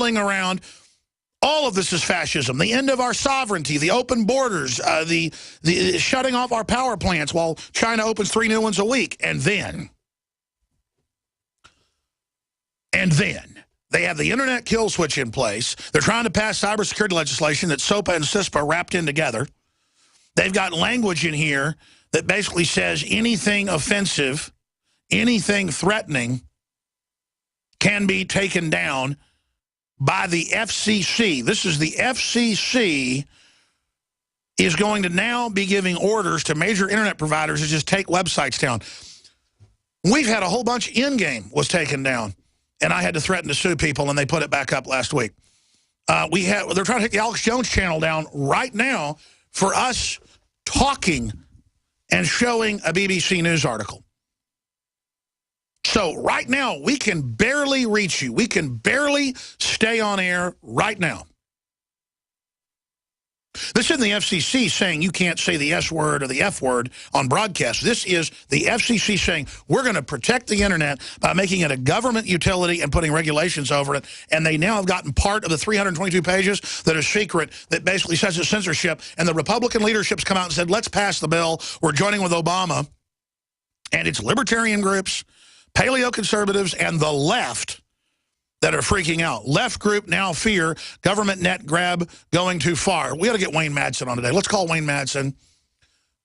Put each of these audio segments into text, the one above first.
bubbling around. All of this is fascism. The end of our sovereignty, the open borders, the shutting off our power plants while China opens 3 new ones a week. And then they have the internet kill switch in place. They're trying to pass cybersecurity legislation that SOPA and CISPA wrapped in together. They've got language in here that basically says anything offensive, anything threatening can be taken down by the FCC. This is the FCC is going to now be giving orders to major internet providers to just take websites down. We've had a whole bunch. Endgame was taken down, and I had to threaten to sue people, and they put it back up last week. They're trying to take the Alex Jones channel down right now for us talking and showing a BBC News article. So right now, we can barely reach you. We can barely stay on air right now. This isn't the FCC saying you can't say the S word or the F word on broadcast. This is the FCC saying we're going to protect the internet by making it a government utility and putting regulations over it. And they now have gotten part of the 322 pages that are secret that basically says it's censorship. And the Republican leadership's come out and said, let's pass the bill. We're joining with Obama. And it's libertarian groups, paleo-conservatives, and the left that are freaking out. Left group now fear government net grab going too far. We got to get Wayne Madsen on today. Let's call Wayne Madsen.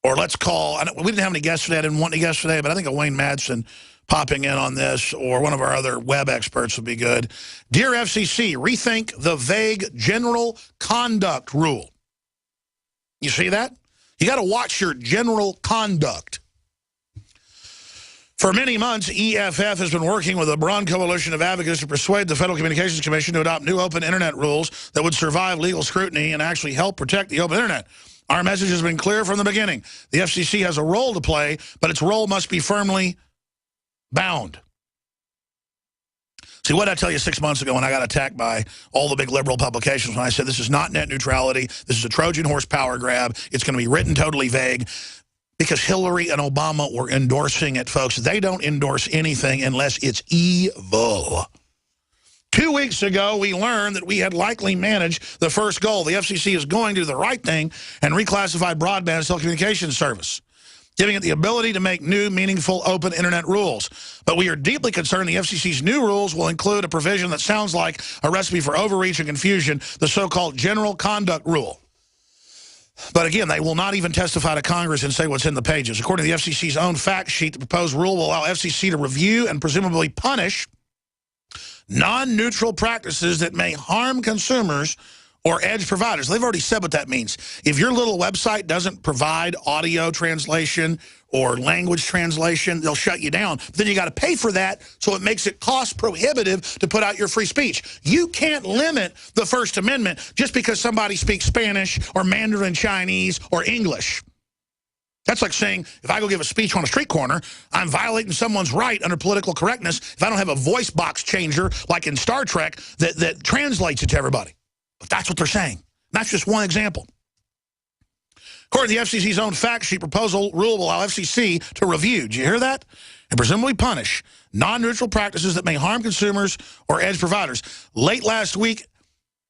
Or let's call, we didn't have any guests today. I didn't want any guests today, but I think a Wayne Madsen popping in on this or one of our other web experts would be good. Dear FCC, rethink the vague general conduct rule. You see that? You got to watch your general conduct. For many months, EFF has been working with a broad coalition of advocates to persuade the Federal Communications Commission to adopt new open internet rules that would survive legal scrutiny and actually help protect the open internet. Our message has been clear from the beginning. The FCC has a role to play, but its role must be firmly bound. See, what did I tell you 6 months ago when I got attacked by all the big liberal publications when I said this is not net neutrality, this is a Trojan horse power grab, it's going to be written totally vague. Because Hillary and Obama were endorsing it, folks. They don't endorse anything unless it's evil. 2 weeks ago, we learned that we had likely managed the first goal. The FCC is going to do the right thing and reclassify broadband as telecommunications service, giving it the ability to make new, meaningful, open internet rules. But we are deeply concerned the FCC's new rules will include a provision that sounds like a recipe for overreach and confusion, the so-called general conduct rule. But again, they will not even testify to Congress and say what's in the pages. According to the FCC's own fact sheet, the proposed rule will allow FCC to review and presumably punish non-neutral practices that may harm consumers or edge providers. They've already said what that means. If your little website doesn't provide audio translation or language translation, they'll shut you down. But then you got to pay for that, so it makes it cost prohibitive to put out your free speech. You can't limit the First Amendment just because somebody speaks Spanish or Mandarin Chinese or English. That's like saying, if I go give a speech on a street corner, I'm violating someone's right under political correctness if I don't have a voice box changer like in Star Trek that translates it to everybody. But that's what they're saying. That's just one example. According to the FCC's own fact sheet, proposal rule will allow FCC to review, did you hear that? And presumably punish non-neutral practices that may harm consumers or edge providers. Late last week,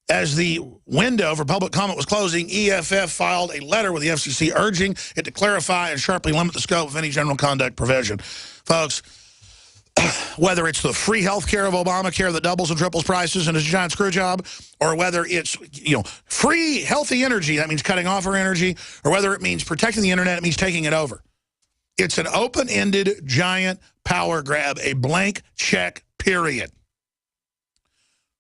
as the window for public comment was closing, EFF filed a letter with the FCC urging it to clarify and sharply limit the scope of any general conduct provision. Folks, whether it's the free health care of Obamacare that doubles and triples prices and is a giant screw job, or whether it's, free healthy energy, that means cutting off our energy, or whether it means protecting the internet, it means taking it over. It's an open-ended giant power grab, a blank check, period.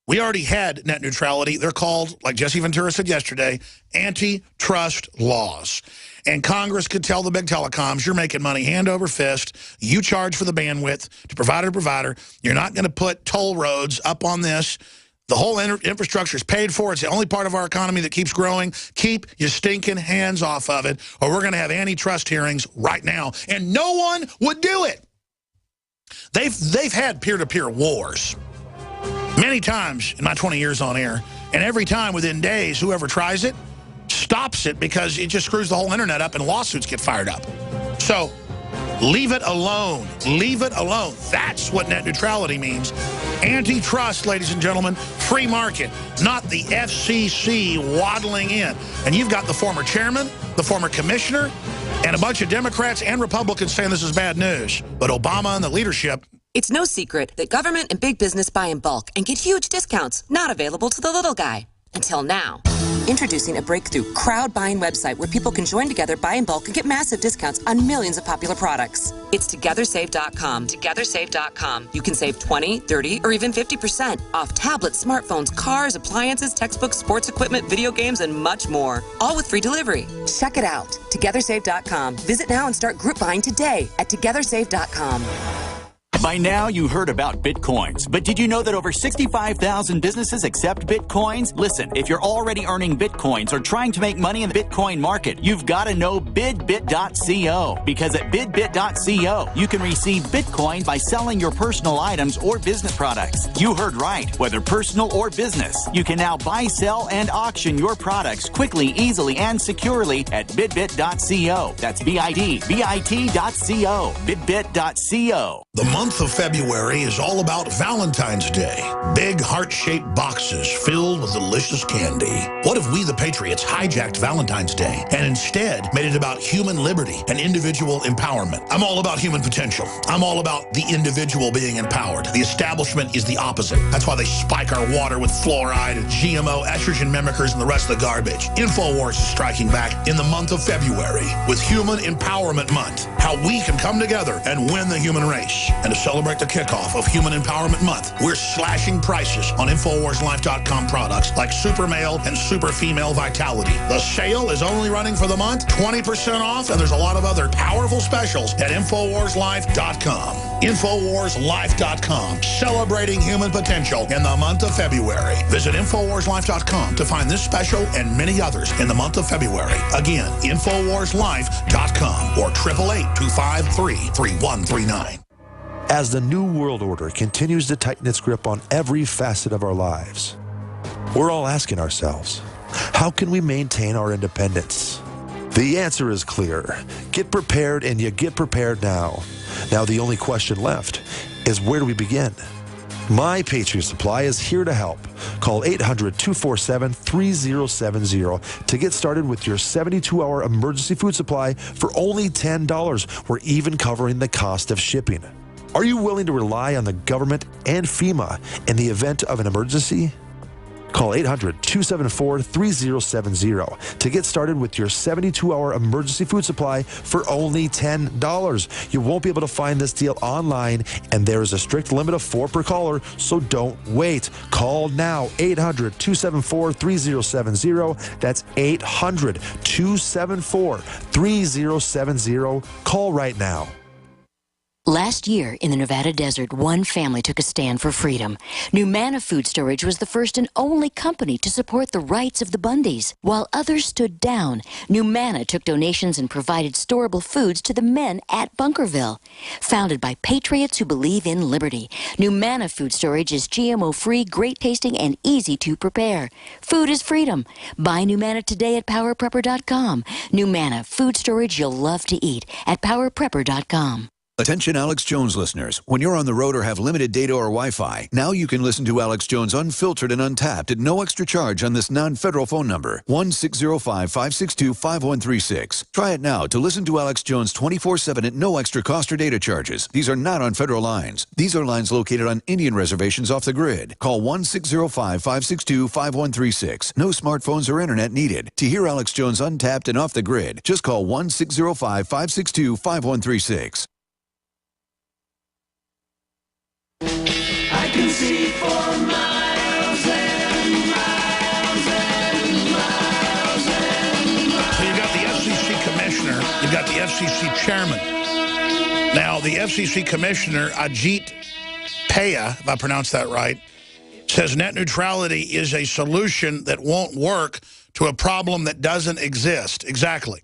We already had net neutrality. They're called, like Jesse Ventura said yesterday, antitrust laws. And Congress could tell the big telecoms, you're making money hand over fist. You charge for the bandwidth to provider to provider. You're not going to put toll roads up on this. The whole infrastructure is paid for. It's the only part of our economy that keeps growing. Keep your stinking hands off of it, or we're going to have antitrust hearings right now. And no one would do it. They've had peer-to-peer wars many times in my 20 years on air. And every time within days, whoever tries it stops it because it just screws the whole internet up and lawsuits get fired up. So Leave it alone. Leave it alone. That's what net neutrality means. Antitrust, ladies and gentlemen, free market, not the FCC waddling in. And you've got the former chairman, the former commissioner, and a bunch of Democrats and Republicans saying this is bad news. But Obama and the leadership... It's no secret that government and big business buy in bulk and get huge discounts not available to the little guy. Until now. Introducing a breakthrough crowd buying website where people can join together, buy in bulk, and get massive discounts on millions of popular products. It's TogetherSave.com. TogetherSave.com. You can save 20, 30, or even 50% off tablets, smartphones, cars, appliances, textbooks, sports equipment, video games, and much more. All with free delivery. Check it out. TogetherSave.com. Visit now and start group buying today at TogetherSave.com. By now, you heard about Bitcoins, but did you know that over 65,000 businesses accept Bitcoins? Listen, if you're already earning Bitcoins or trying to make money in the Bitcoin market, you've got to know bidbit.co, because at bidbit.co, you can receive Bitcoin by selling your personal items or business products. You heard right, whether personal or business. You can now buy, sell, and auction your products quickly, easily, and securely at bidbit.co. That's bidbit.co. bidbit.co. The month of February is all about Valentine's Day. Big heart-shaped boxes filled with delicious candy. What if we, the Patriots, hijacked Valentine's Day and instead made it about human liberty and individual empowerment? I'm all about human potential. I'm all about the individual being empowered. The establishment is the opposite. That's why they spike our water with fluoride and GMO, estrogen mimickers, and the rest of the garbage. InfoWars is striking back in the month of February with Human Empowerment Month. How we can come together and win the human race. And to celebrate the kickoff of Human Empowerment Month, we're slashing prices on InfoWarsLife.com products like Super Male and Super Female Vitality. The sale is only running for the month, 20% off, and there's a lot of other powerful specials at InfoWarsLife.com. InfoWarsLife.com, celebrating human potential in the month of February. Visit InfoWarsLife.com to find this special and many others in the month of February. Again, InfoWarsLife.com or 888-253-3139. As the New World Order continues to tighten its grip on every facet of our lives, we're all asking ourselves, how can we maintain our independence? The answer is clear. Get prepared, and you get prepared now. Now the only question left is, where do we begin? My Patriot Supply is here to help. Call 800-247-3070 to get started with your 72-hour emergency food supply for only $10. We're even covering the cost of shipping. Are you willing to rely on the government and FEMA in the event of an emergency? Call 800-274-3070 to get started with your 72-hour emergency food supply for only $10. You won't be able to find this deal online, and there is a strict limit of 4 per caller, so don't wait. Call now, 800-274-3070. That's 800-274-3070. Call right now. Last year, in the Nevada desert, one family took a stand for freedom. Numanna Food Storage was the first and only company to support the rights of the Bundys. While others stood down, Numanna took donations and provided storable foods to the men at Bunkerville. Founded by patriots who believe in liberty, Numanna Food Storage is GMO-free, great-tasting, and easy to prepare. Food is freedom. Buy Numanna today at PowerPrepper.com. Numanna Food Storage you'll love to eat at PowerPrepper.com. Attention Alex Jones listeners. When you're on the road or have limited data or Wi-Fi, now you can listen to Alex Jones unfiltered and untapped at no extra charge on this non-federal phone number, 1-605-562-5136. Try it now to listen to Alex Jones 24/7 at no extra cost or data charges. These are not on federal lines. These are lines located on Indian reservations off the grid. Call 1-605-562-5136. No smartphones or internet needed. To hear Alex Jones untapped and off the grid, just call 1-605-562-5136. I can see for miles and miles and miles and miles. So you've got the FCC commissioner, you've got the FCC chairman. Now, the FCC commissioner, Ajit Paya, if I pronounced that right, says net neutrality is a solution that won't work to a problem that doesn't exist. Exactly.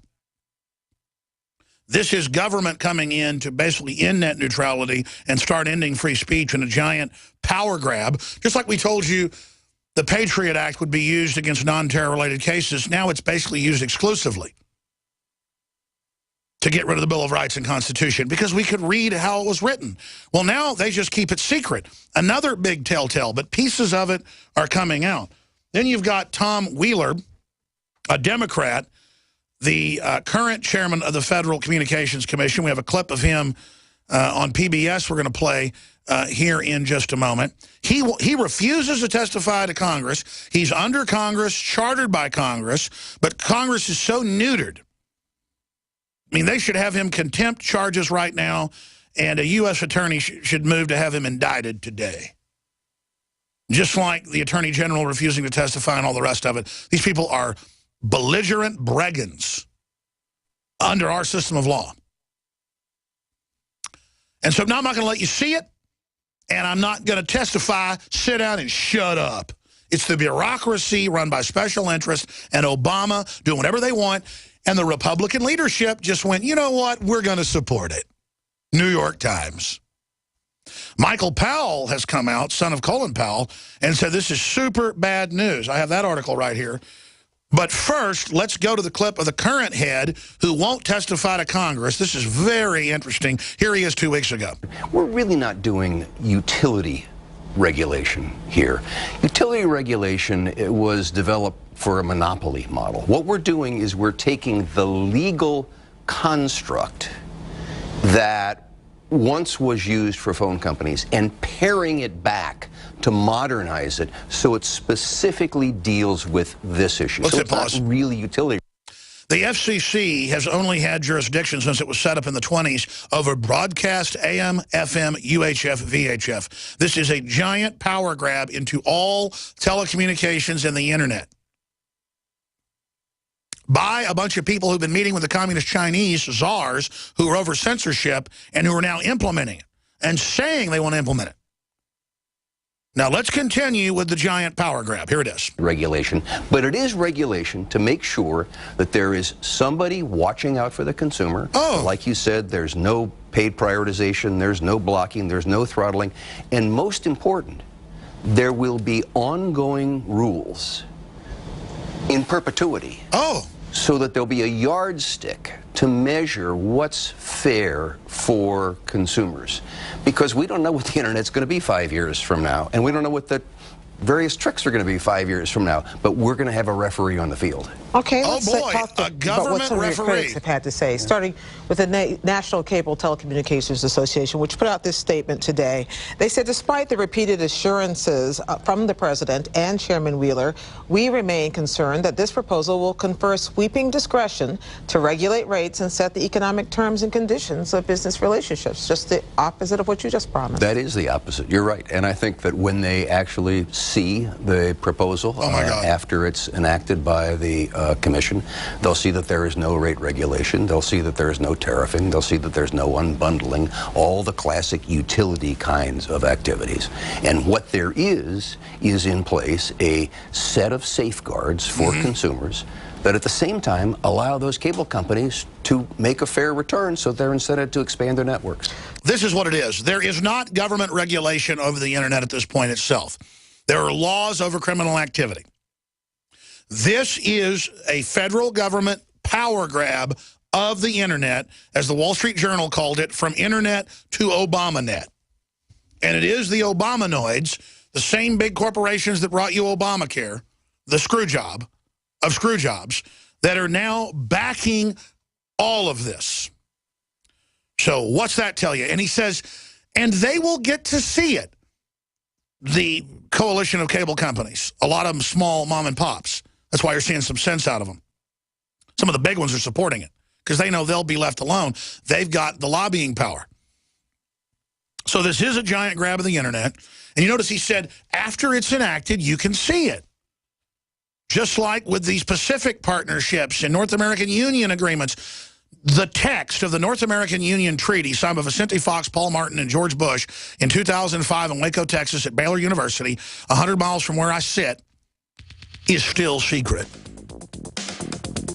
This is government coming in to basically end net neutrality and start ending free speech in a giant power grab. Just like we told you the Patriot Act would be used against non-terror-related cases, now it's basically used exclusively to get rid of the Bill of Rights and Constitution because we could read how it was written. Well, now they just keep it secret. Another big telltale, but pieces of it are coming out. Then you've got Tom Wheeler, a Democrat, the current chairman of the Federal Communications Commission. We have a clip of him on PBS we're going to play here in just a moment. He refuses to testify to Congress. He's under Congress, chartered by Congress, but Congress is so neutered. I mean, they should have him contempt charges right now, and a U.S. attorney should move to have him indicted today. Just like the Attorney General refusing to testify and all the rest of it. These people are belligerent brigands under our system of law. And so now I'm not going to let you see it, and I'm not going to testify. Sit down and shut up. It's the bureaucracy run by special interests and Obama doing whatever they want. And the Republican leadership just went, you know what, we're going to support it. New York Times. Michael Powell has come out, son of Colin Powell, and said this is super bad news. I have that article right here. But first, let's go to the clip of the current head who won't testify to Congress. This is very interesting. Here he is 2 weeks ago. We're really not doing utility regulation here. Utility regulation was developed for a monopoly model. What we're doing is we're taking the legal construct that once was used for phone companies and paring it back to modernize it so it specifically deals with this issue. So it's not really utility. The FCC has only had jurisdiction since it was set up in the 20s over broadcast AM, FM, UHF, VHF. This is a giant power grab into all telecommunications and the internet by a bunch of people who've been meeting with the communist Chinese czars who are over censorship and who are now implementing it and saying they want to implement it. Now, let's continue with the giant power grab. Here it is. Regulation, but it is regulation to make sure that there is somebody watching out for the consumer. Oh. Like you said, there's no paid prioritization, there's no blocking, there's no throttling, and most important, there will be ongoing rules in perpetuity. Oh. So that there'll be a yardstick to measure what's fair for consumers. Because we don't know what the internet's going to be 5 years from now, and we don't know what the various tricks are going to be 5 years from now, but we're going to have a referee on the field. Okay, oh boy, a government what some referee. of your critics have had to say, starting with the National Cable Telecommunications Association, which put out this statement today. They said, despite the repeated assurances from the president and Chairman Wheeler, we remain concerned that this proposal will confer sweeping discretion to regulate rates and set the economic terms and conditions of business relationships, just the opposite of what you just promised. That is the opposite. You're right. And I think that when they actually see the proposal after it's enacted by the Commission, they'll see that there is no rate regulation, they'll see that there is no tariffing, they'll see that there's no unbundling, all the classic utility kinds of activities. And what there is in place a set of safeguards for consumers that at the same time allow those cable companies to make a fair return so they're incented to expand their networks. This is what it is. There is not government regulation over the internet at this point itself. There are laws over criminal activity. This is a federal government power grab of the internet, as the Wall Street Journal called it, from internet to Obamanet. And it is the Obamanoids, the same big corporations that brought you Obamacare, the screw job of screw jobs, that are now backing all of this. So what's that tell you? And he says, and they will get to see it. The coalition of cable companies, a lot of them small mom and pops. That's why you're seeing some sense out of them. Some of the big ones are supporting it because they know they'll be left alone. They've got the lobbying power. So this is a giant grab of the internet. And you notice he said, after it's enacted, you can see it. Just like with these Pacific partnerships and North American Union agreements, the text of the North American Union Treaty signed by Vicente Fox, Paul Martin, and George Bush in 2005 in Waco, Texas at Baylor University, 100 miles from where I sit, is still secret.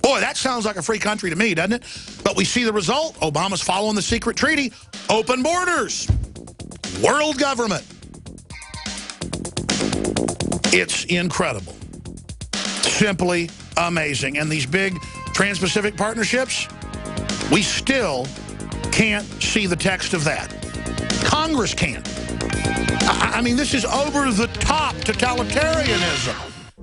Boy, that sounds like a free country to me, doesn't it? But we see the result. Obama's following the secret treaty. Open borders. World government. It's incredible. Simply amazing. And these big Trans-Pacific partnerships, We still can't see the text of that. Congress can't. I mean, this is over-the-top totalitarianism.